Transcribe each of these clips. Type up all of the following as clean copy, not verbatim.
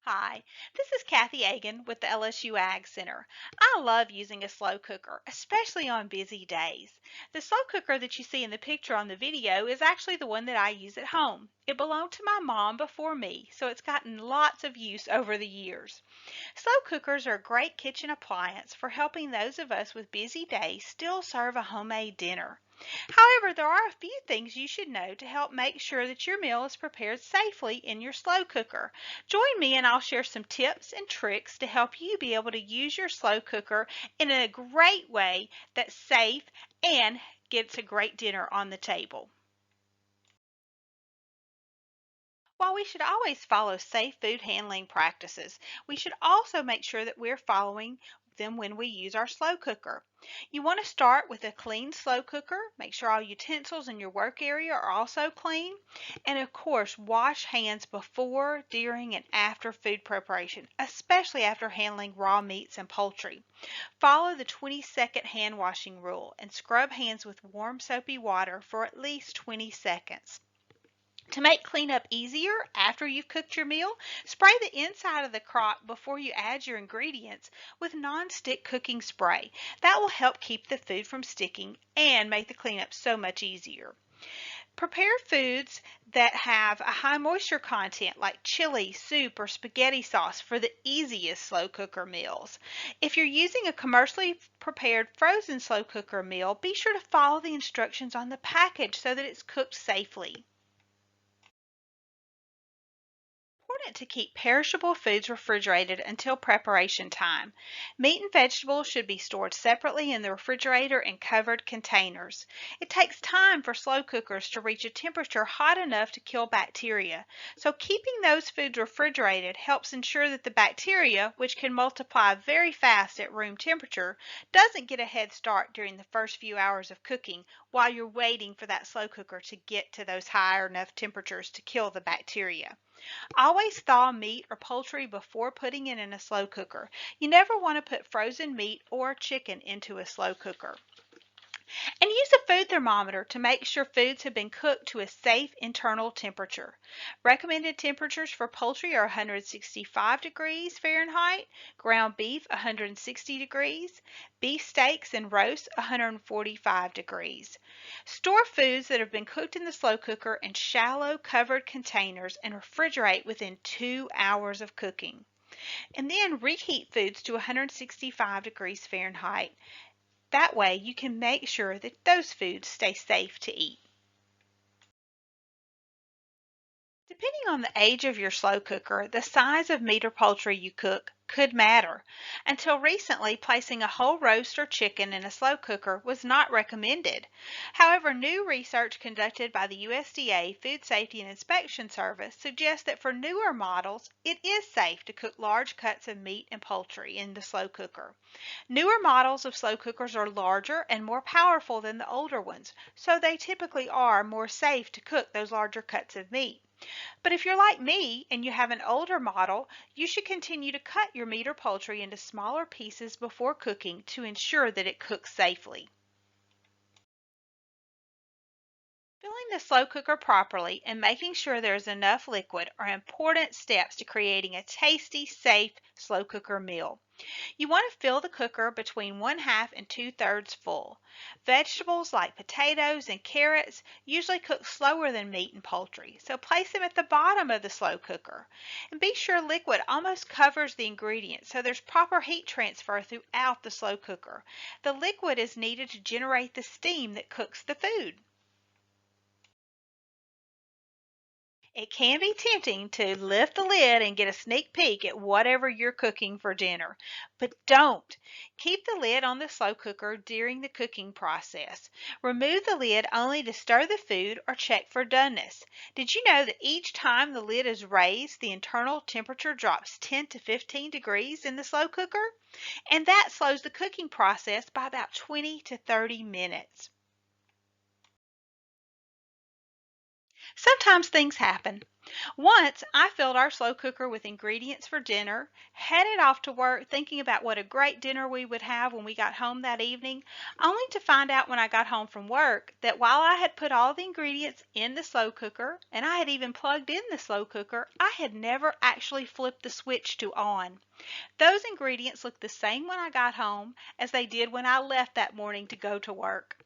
Hi, this is Kathy Agan with the LSU Ag Center. I love using a slow cooker, especially on busy days. The slow cooker that you see in the picture on the video is actually the one that I use at home. It belonged to my mom before me, so it's gotten lots of use over the years. Slow cookers are a great kitchen appliance for helping those of us with busy days still serve a homemade dinner. However, there are a few things you should know to help make sure that your meal is prepared safely in your slow cooker. Join me and I'll share some tips and tricks to help you be able to use your slow cooker in a great way that's safe and gets a great dinner on the table. While we should always follow safe food handling practices, we should also make sure that we're following them when we use our slow cooker. You want to start with a clean slow cooker. Make sure all utensils in your work area are also clean. And of course, wash hands before, during, and after food preparation, especially after handling raw meats and poultry. Follow the 20-second hand washing rule and scrub hands with warm soapy water for at least 20 seconds. To make cleanup easier after you've cooked your meal, spray the inside of the crock before you add your ingredients with non-stick cooking spray. That will help keep the food from sticking and make the cleanup so much easier. Prepare foods that have a high moisture content like chili, soup, or spaghetti sauce for the easiest slow cooker meals. If you're using a commercially prepared frozen slow cooker meal, be sure to follow the instructions on the package so that it's cooked safely. Important to keep perishable foods refrigerated until preparation time. Meat and vegetables should be stored separately in the refrigerator in covered containers. It takes time for slow cookers to reach a temperature hot enough to kill bacteria, so keeping those foods refrigerated helps ensure that the bacteria, which can multiply very fast at room temperature, doesn't get a head start during the first few hours of cooking while you're waiting for that slow cooker to get to those higher enough temperatures to kill the bacteria. Always thaw meat or poultry before putting it in a slow cooker. You never want to put frozen meat or chicken into a slow cooker. And use a food thermometer to make sure foods have been cooked to a safe internal temperature. Recommended temperatures for poultry are 165 degrees Fahrenheit, ground beef 160 degrees, beef steaks and roasts 145 degrees. Store foods that have been cooked in the slow cooker in shallow covered containers and refrigerate within 2 hours of cooking. And then reheat foods to 165 degrees Fahrenheit. That way you can make sure that those foods stay safe to eat. Depending on the age of your slow cooker, the size of meat or poultry you cook could matter. Until recently, placing a whole roast or chicken in a slow cooker was not recommended. However, new research conducted by the USDA Food Safety and Inspection Service suggests that for newer models, it is safe to cook large cuts of meat and poultry in the slow cooker. Newer models of slow cookers are larger and more powerful than the older ones, so they typically are more safe to cook those larger cuts of meat. But if you're like me and you have an older model, you should continue to cut your meat or poultry into smaller pieces before cooking to ensure that it cooks safely. Filling the slow cooker properly and making sure there is enough liquid are important steps to creating a tasty, safe slow cooker meal. You want to fill the cooker between 1/2 and 2/3 full. Vegetables like potatoes and carrots usually cook slower than meat and poultry, so place them at the bottom of the slow cooker. And be sure liquid almost covers the ingredients so there's proper heat transfer throughout the slow cooker. The liquid is needed to generate the steam that cooks the food. It can be tempting to lift the lid and get a sneak peek at whatever you're cooking for dinner, but don't. Keep the lid on the slow cooker during the cooking process. Remove the lid only to stir the food or check for doneness. Did you know that each time the lid is raised, the internal temperature drops 10 to 15 degrees in the slow cooker? And that slows the cooking process by about 20 to 30 minutes. Sometimes things happen. Once I filled our slow cooker with ingredients for dinner, headed off to work thinking about what a great dinner we would have when we got home that evening, only to find out when I got home from work that while I had put all the ingredients in the slow cooker and I had even plugged in the slow cooker, I had never actually flipped the switch to on. Those ingredients looked the same when I got home as they did when I left that morning to go to work.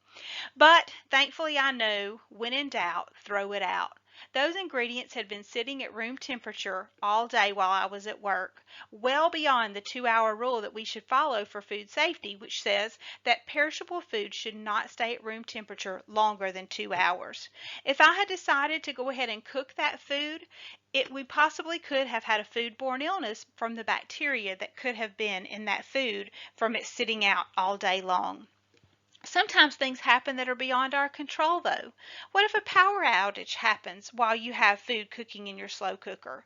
But thankfully I know, when in doubt, throw it out. Those ingredients had been sitting at room temperature all day while I was at work, well beyond the 2-hour rule that we should follow for food safety, which says that perishable food should not stay at room temperature longer than 2 hours. If I had decided to go ahead and cook that food, we possibly could have had a foodborne illness from the bacteria that could have been in that food from it sitting out all day long. Sometimes things happen that are beyond our control, though. What if a power outage happens while you have food cooking in your slow cooker?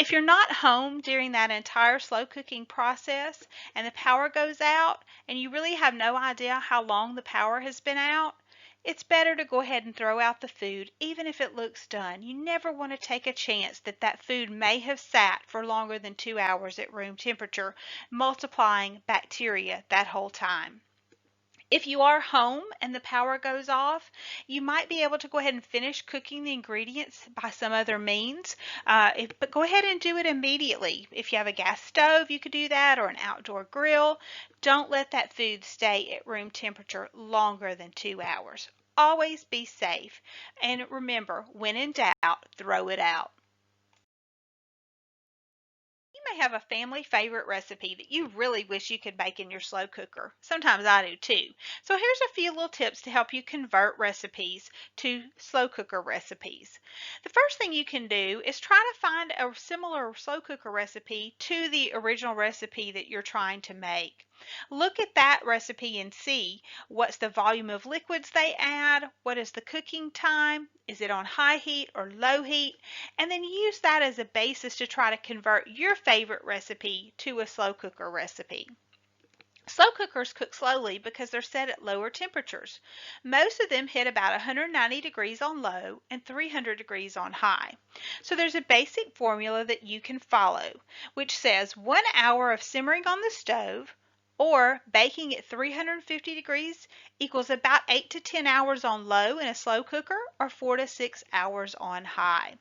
If you're not home during that entire slow cooking process and the power goes out and you really have no idea how long the power has been out, it's better to go ahead and throw out the food even if it looks done. You never want to take a chance that that food may have sat for longer than 2 hours at room temperature, multiplying bacteria that whole time. If you are home and the power goes off, you might be able to go ahead and finish cooking the ingredients by some other means, but go ahead and do it immediately. If you have a gas stove, you could do that, or an outdoor grill. Don't let that food stay at room temperature longer than 2 hours. Always be safe. And remember, when in doubt, throw it out. You may have a family favorite recipe that you really wish you could make in your slow cooker. Sometimes I do too. So here's a few little tips to help you convert recipes to slow cooker recipes. The first thing you can do is try to find a similar slow cooker recipe to the original recipe that you're trying to make. Look at that recipe and see what's the volume of liquids they add, what is the cooking time, is it on high heat or low heat, and then use that as a basis to try to convert your favorite recipe to a slow cooker recipe. Slow cookers cook slowly because they're set at lower temperatures. Most of them hit about 190 degrees on low and 300 degrees on high. So there's a basic formula that you can follow, which says 1 hour of simmering on the stove or baking at 350 degrees equals about 8 to 10 hours on low in a slow cooker or 4 to 6 hours on high.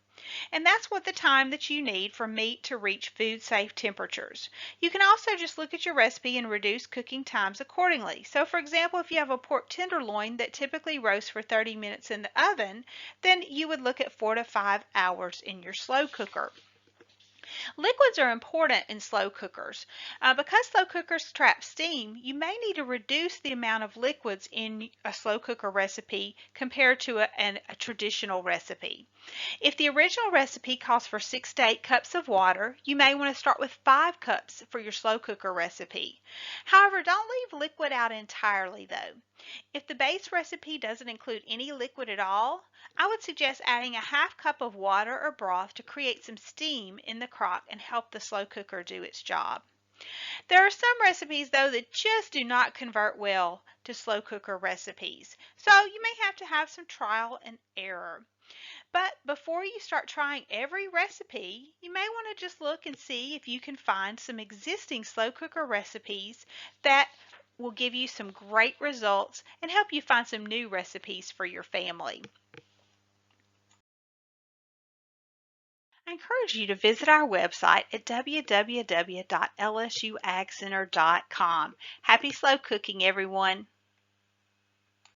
And that's what the time that you need for meat to reach food safe temperatures. You can also just look at your recipe and reduce cooking times accordingly. So for example, if you have a pork tenderloin that typically roasts for 30 minutes in the oven, then you would look at 4 to 5 hours in your slow cooker. Liquids are important in slow cookers. Because slow cookers trap steam, you may need to reduce the amount of liquids in a slow cooker recipe compared to a traditional recipe. If the original recipe calls for 6 to 8 cups of water, you may want to start with 5 cups for your slow cooker recipe. However, don't leave liquid out entirely though. If the base recipe doesn't include any liquid at all, I would suggest adding a half cup of water or broth to create some steam in the crock and help the slow cooker do its job. There are some recipes though that just do not convert well to slow cooker recipes, so you may have to have some trial and error. But before you start trying every recipe, you may want to just look and see if you can find some existing slow cooker recipes that will give you some great results and help you find some new recipes for your family. I encourage you to visit our website at www.lsuagcenter.com. Happy slow cooking, everyone!